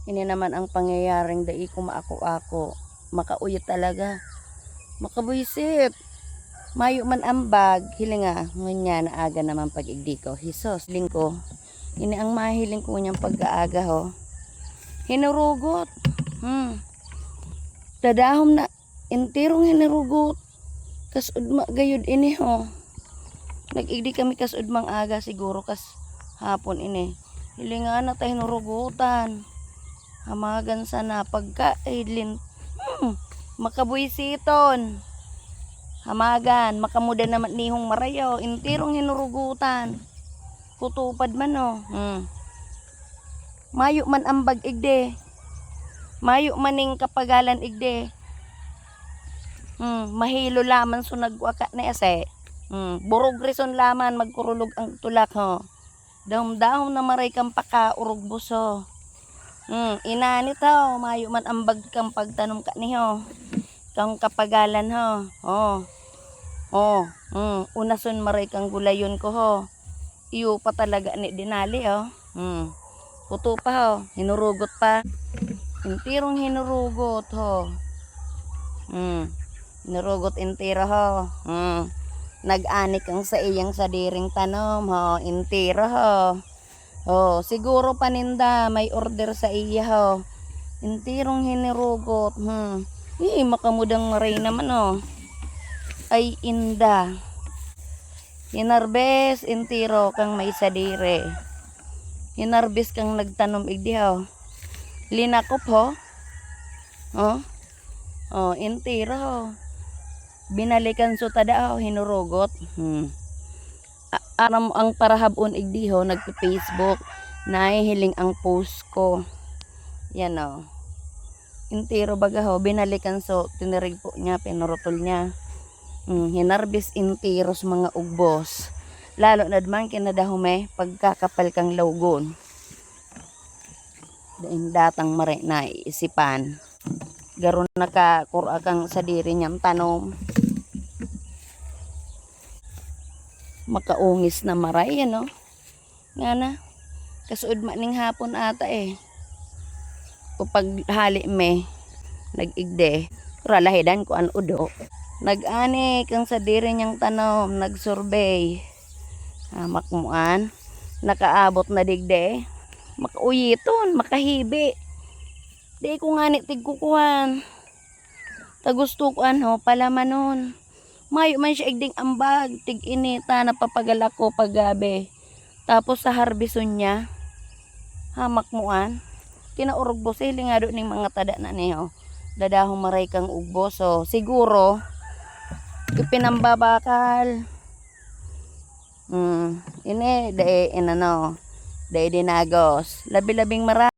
Ini naman ang pangyayaring dai ko maako-ako. Makauyot talaga. Makabuisit. Mayo man ambag. Hilinga. Ngunya na aga naman pag-igdi ko. Hisos. Lingko. Ini ang mahiling ko niyang pag-aaga ho. Hinurugot. Dadahom na. Intirong hinurugot. Kasudma gayud ini ho. Nag-igdi kami kasudmang aga siguro kas hapon ini. Hilinga na tayo hinurugutan. Hamagan sana pagkailin. Makabuisiton. Hamagan. Makamuda naman nihong marayo. Intirong hinurugutan. Kutupad man o. Mayo man ambag igde. Mayo maning kapagalan igde. Mahilo laman so nagwaka na ese. Burog rison laman magkurulog ang tulak ho. Dahom-dahom na maray kang paka-urog buso. Inanit ho, mayo man ambag kang pagtanom ka niho. Kang kapagalan ho. Unason maray kang gulayon ko ho. Iyo pa talaga ni dinali ho. Puto pa ho, hinurugot pa. Intirong hinurugot ho. Hinurugot intiro ho. Nag-anik ang sa iyang sadiring tanom ho. Intiro ho. Siguro paninda may order sa iya ho. Intirong hinirugot. Makamudang maray naman oh. Ay inda. Hinarbes intiro kang may sadire. Hinarbes kang nagtanom igdi ho. Linakop ho. Intiro ho. Binalikan so tada ho hinurugot. Aram ang parahabon igdi ho nagpe-Facebook. Nahihiling ang post ko. Yan o. Intiro baga ho. Binalikan so tinirig po niya. Pinurutol niya. Hinarbis intiro sa mga ugbos. Lalo na naman kinadahume pagkakapal kang lawgon. Daing datang mare na isipan. Garon nakakura kang sa diri niyang tanom. Makaungis na maray ano. Nga na. Kasuod maning hapon ata eh. O paghali me. Nag-igde. Ralahidan ko an udo. Nag-ani kang sa diri niyang tanom. Nag-survey. Makmuan. Nakaabot na digde. Makauyiton. Makahibi. Di ko nga ni tigkukuhan. Tagusto ko ano. Palamanon. Mayo man siya igding ambag. Tig-inita. Napapagala ko paggabi. Tapos sa harbison niya. Makmuan. Kinaurog bo sila nga doon ng mga tada na niyo. Dadahong maray kang ugbo. So siguro. Ipinambabakal. Ini. Dae inano. Dae dinagos. Labi-labing marami.